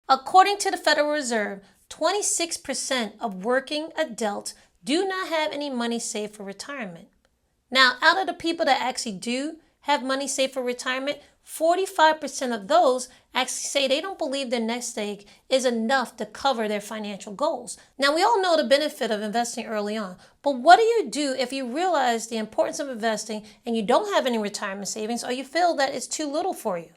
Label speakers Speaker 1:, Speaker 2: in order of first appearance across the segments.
Speaker 1: According to the Federal Reserve, 26% of working adults do not have any money saved for retirement. Now, out of the people that actually do have money saved for retirement, 45% of those actually say they don't believe their nest egg is enough to cover their financial goals. Now, we all know the benefit of investing early on, but what do you do if you realize the importance of investing and you don't have any retirement savings, or you feel that it's too little for you?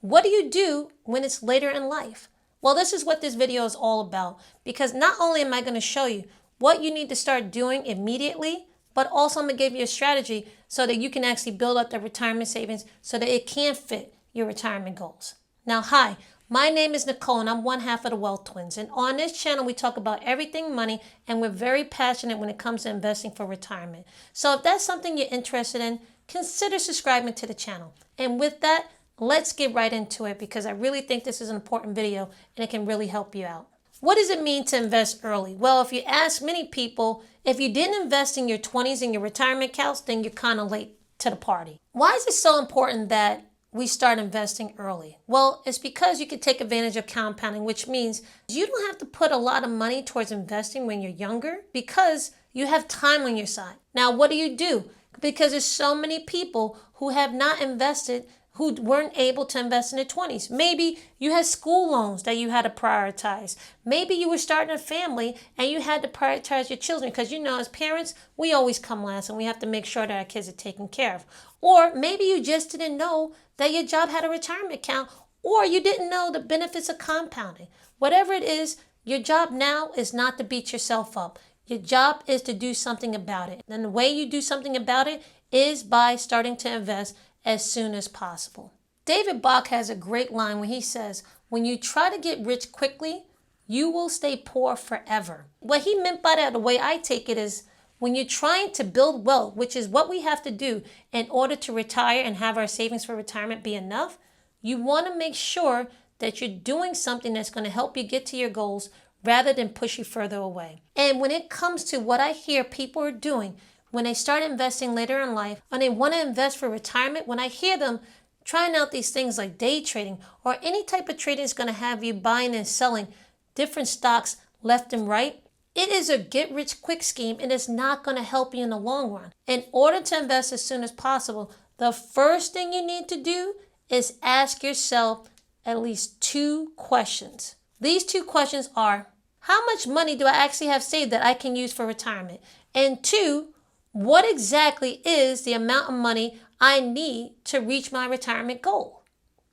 Speaker 1: What do you do when it's later in life? Well, this is what this video is all about, because not only am I going to show you what you need to start doing immediately, but also I'm going to give you a strategy so that you can actually build up the retirement savings so that it can fit your retirement goals. Now, hi, my name is Nicole and I'm one half of the Wealth Twins. And on this channel, we talk about everything money, and we're very passionate when it comes to investing for retirement. So if that's something you're interested in, consider subscribing to the channel. And with that, let's get right into it, because I really think this is an important video and it can really help you out. What does it mean to invest early? Well, if you ask many people, if you didn't invest in your 20s in your retirement accounts, then you're kind of late to the party. Why is it so important that we start investing early? Well, it's because you can take advantage of compounding, which means you don't have to put a lot of money towards investing when you're younger because you have time on your side. Now, what do? Because there's so many people who have not invested, who weren't able to invest in their 20s. Maybe you had school loans that you had to prioritize. Maybe you were starting a family and you had to prioritize your children, because as parents, we always come last and we have to make sure that our kids are taken care of. Or maybe you just didn't know that your job had a retirement account, or you didn't know the benefits of compounding. Whatever it is, your job now is not to beat yourself up. Your job is to do something about it. And the way you do something about it is by starting to invest as soon as possible. David Bach has a great line when he says, when you try to get rich quickly, you will stay poor forever. What he meant by that, the way I take it, is when you're trying to build wealth, which is what we have to do in order to retire and have our savings for retirement be enough, you want to make sure that you're doing something that's going to help you get to your goals rather than push you further away. And when it comes to what I hear people are doing, when they start investing later in life and they want to invest for retirement, when I hear them trying out these things like day trading or any type of trading that's going to have you buying and selling different stocks left and right, it is a get-rich-quick scheme, and it's not going to help you in the long run. In order to invest as soon as possible, the first thing you need to do is ask yourself at least 2 questions. These 2 questions are, how much money do I actually have saved that I can use for retirement? And 2, what exactly is the amount of money I need to reach my retirement goal?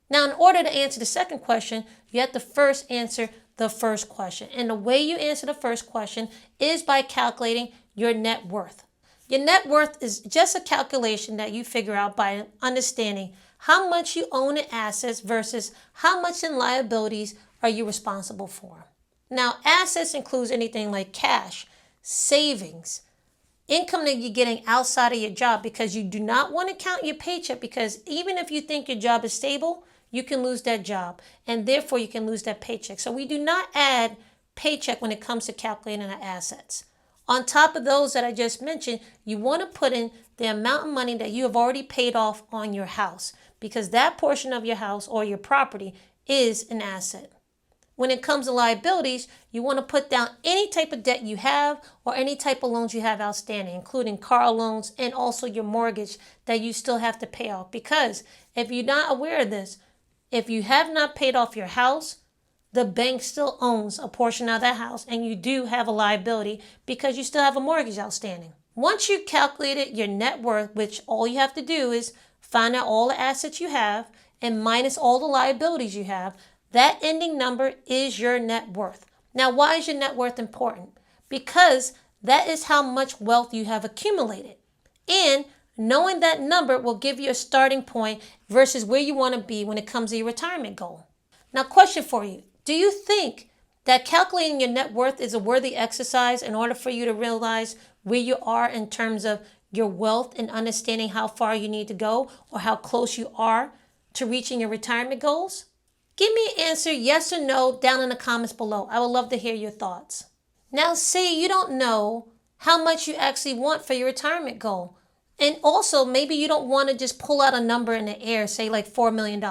Speaker 1: Now, in order to answer the second question, you have to first answer the first question. And the way you answer the first question is by calculating your net worth. Your net worth is just a calculation that you figure out by understanding how much you own in assets versus how much in liabilities are you responsible for. Now, assets includes anything like cash, savings, income that you're getting outside of your job, because you do not want to count your paycheck, because even if you think your job is stable, you can lose that job, and therefore you can lose that paycheck. So we do not add paycheck when it comes to calculating our assets. On top of those that I just mentioned, you want to put in the amount of money that you have already paid off on your house, because that portion of your house or your property is an asset. When it comes to liabilities, you want to put down any type of debt you have or any type of loans you have outstanding, including car loans and also your mortgage that you still have to pay off. Because if you're not aware of this, if you have not paid off your house, the bank still owns a portion of that house, and you do have a liability because you still have a mortgage outstanding. Once you've calculated your net worth, which all you have to do is find out all the assets you have and minus all the liabilities you have, that ending number is your net worth. Now, why is your net worth important? Because that is how much wealth you have accumulated. And knowing that number will give you a starting point versus where you want to be when it comes to your retirement goal. Now, question for you. Do you think that calculating your net worth is a worthy exercise in order for you to realize where you are in terms of your wealth and understanding how far you need to go or how close you are to reaching your retirement goals? Give me an answer, yes or no, down in the comments below. I would love to hear your thoughts. Now, say you don't know how much you actually want for your retirement goal. And also, maybe you don't want to just pull out a number in the air, say like $4 million.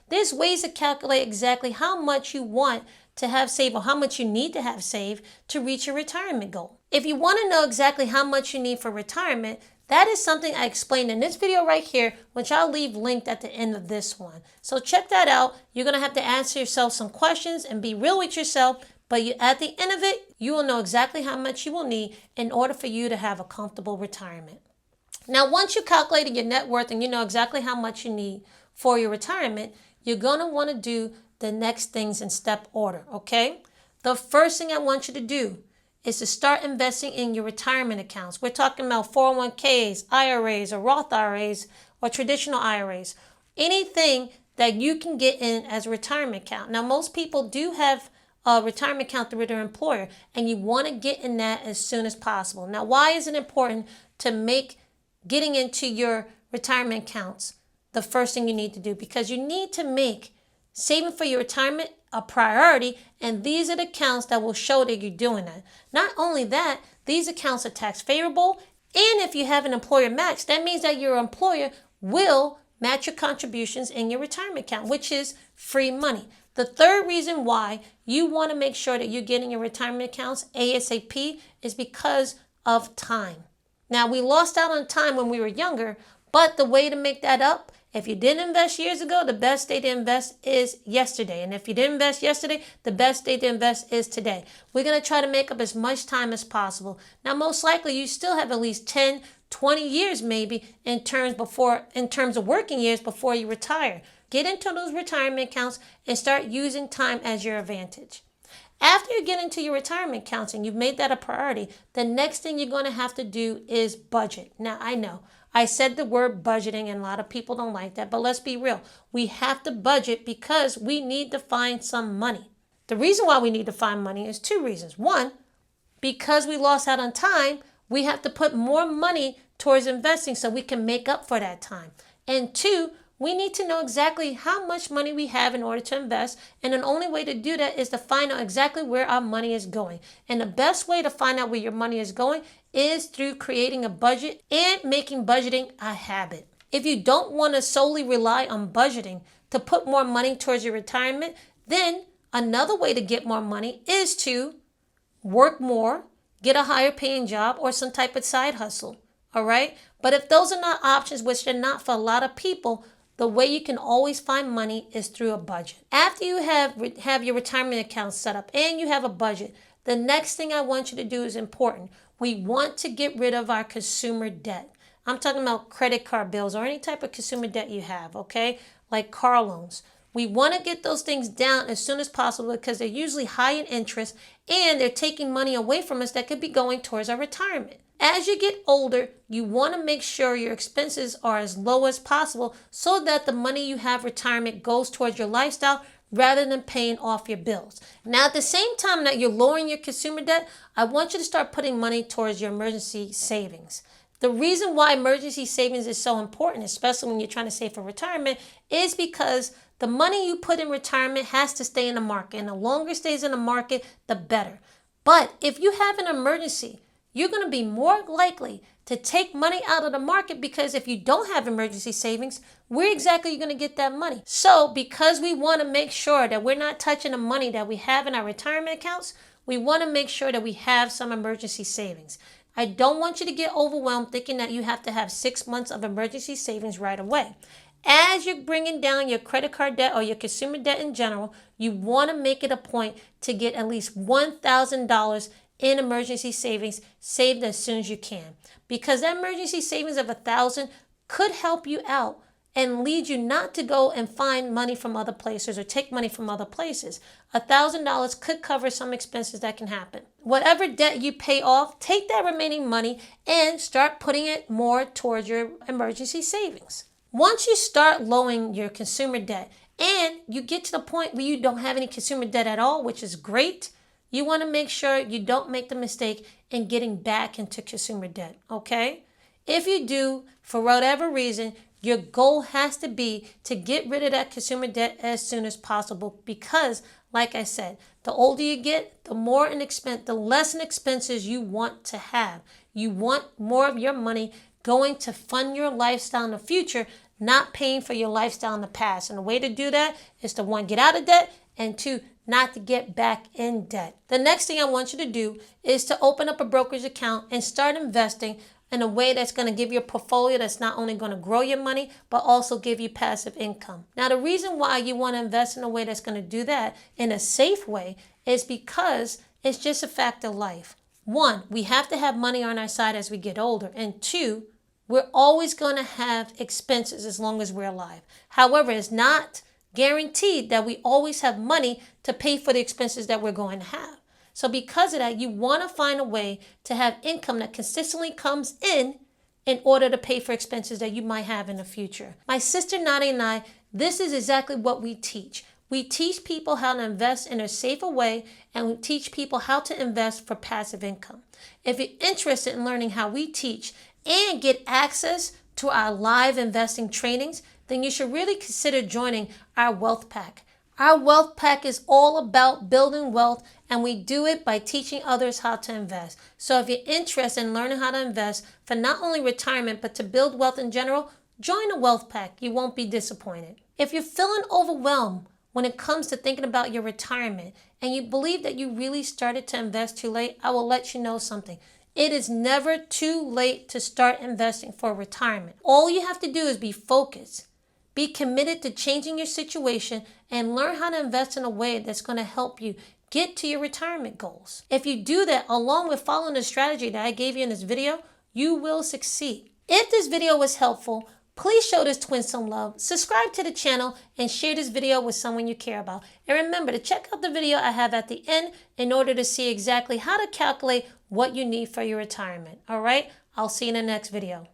Speaker 1: There's ways to calculate exactly how much you want to have saved or how much you need to have saved to reach your retirement goal. If you want to know exactly how much you need for retirement, that is something I explained in this video right here, which I'll leave linked at the end of this one. So check that out. You're going to have to answer yourself some questions and be real with yourself. But at the end of it, you will know exactly how much you will need in order for you to have a comfortable retirement. Now, once you calculated your net worth and you know exactly how much you need for your retirement, you're going to want to do the next things in step order, okay? The first thing I want you to do is to start investing in your retirement accounts. We're talking about 401ks, IRAs, or Roth IRAs, or traditional IRAs. Anything that you can get in as a retirement account. Now, most people do have a retirement account through their employer, and you want to get in that as soon as possible. Now, why is it important to make getting into your retirement accounts the first thing you need to do? Because you need to make saving for your retirement a priority, and these are the accounts that will show that you're doing that. Not only that, these accounts are tax favorable, and if you have an employer match, that means that your employer will match your contributions in your retirement account, which is free money. The third reason why you want to make sure that you're getting your retirement accounts ASAP is because of time. Now, we lost out on time when we were younger, but the way to make that up, if you didn't invest years ago, the best day to invest is yesterday. And if you didn't invest yesterday, the best day to invest is today. We're going to try to make up as much time as possible. Now, most likely, you still have at least 10, 20 years maybe in terms of working years before you retire. Get into those retirement accounts and start using time as your advantage. After you get into your retirement accounts and you've made that a priority, the next thing you're going to have to do is budget. Now, I know I said the word budgeting and a lot of people don't like that, but let's be real. We have to budget because we need to find some money. The reason why we need to find money is two reasons. One, because we lost out on time, we have to put more money towards investing so we can make up for that time. And two, we need to know exactly how much money we have in order to invest. And the only way to do that is to find out exactly where our money is going. And the best way to find out where your money is going is through creating a budget and making budgeting a habit. If you don't want to solely rely on budgeting to put more money towards your retirement, then another way to get more money is to work more, get a higher paying job, or some type of side hustle. All right? But if those are not options, which they're not for a lot of people, the way you can always find money is through a budget. After you have your retirement account set up and you have a budget, the next thing I want you to do is important. We want to get rid of our consumer debt. I'm talking about credit card bills or any type of consumer debt you have, okay? Like car loans. We want to get those things down as soon as possible because they're usually high in interest and they're taking money away from us that could be going towards our retirement. As you get older, you want to make sure your expenses are as low as possible so that the money you have retirement goes towards your lifestyle rather than paying off your bills. Now, at the same time that you're lowering your consumer debt, I want you to start putting money towards your emergency savings. The reason why emergency savings is so important, especially when you're trying to save for retirement, is because the money you put in retirement has to stay in the market. And the longer it stays in the market, the better. But if you have an emergency, you're going to be more likely to take money out of the market because if you don't have emergency savings, where exactly are you going to get that money? So because we want to make sure that we're not touching the money that we have in our retirement accounts, we want to make sure that we have some emergency savings. I don't want you to get overwhelmed thinking that you have to have 6 months of emergency savings right away. As you're bringing down your credit card debt or your consumer debt in general, you want to make it a point to get at least $1,000 in emergency savings saved as soon as you can, because that emergency savings of $1,000 could help you out and lead you not to go and find money from other places or take money from other places. $1,000 could cover some expenses that can happen. Whatever debt you pay off, take that remaining money and start putting it more towards your emergency savings. Once you start lowering your consumer debt and you get to the point where you don't have any consumer debt at all, which is great, you want to make sure you don't make the mistake in getting back into consumer debt, okay? If you do, for whatever reason, your goal has to be to get rid of that consumer debt as soon as possible because, like I said, the older you get, the less in expenses you want to have. You want more of your money going to fund your lifestyle in the future, not paying for your lifestyle in the past. And the way to do that is to, one, get out of debt, and two, not to get back in debt. The next thing I want you to do is to open up a brokerage account and start investing in a way that's going to give you a portfolio that's not only going to grow your money, but also give you passive income. Now, the reason why you want to invest in a way that's going to do that in a safe way is because it's just a fact of life. One, we have to have money on our side as we get older. And two, we're always going to have expenses as long as we're alive. However, it's not guaranteed that we always have money to pay for the expenses that we're going to have. So because of that, you want to find a way to have income that consistently comes in order to pay for expenses that you might have in the future. My sister Nadia and I, this is exactly what we teach. We teach people how to invest in a safer way, and we teach people how to invest for passive income. If you're interested in learning how we teach and get access to our live investing trainings, then you should really consider joining our Wealth Pack. Our Wealth Pack is all about building wealth, and we do it by teaching others how to invest. So if you're interested in learning how to invest for not only retirement, but to build wealth in general, join the Wealth Pack. You won't be disappointed. If you're feeling overwhelmed when it comes to thinking about your retirement, and you believe that you really started to invest too late, I will let you know something. It is never too late to start investing for retirement. All you have to do is be focused. Be committed to changing your situation and learn how to invest in a way that's going to help you get to your retirement goals. If you do that along with following the strategy that I gave you in this video, you will succeed. If this video was helpful, please show this twin some love, subscribe to the channel, and share this video with someone you care about. And remember to check out the video I have at the end in order to see exactly how to calculate what you need for your retirement. All right, I'll see you in the next video.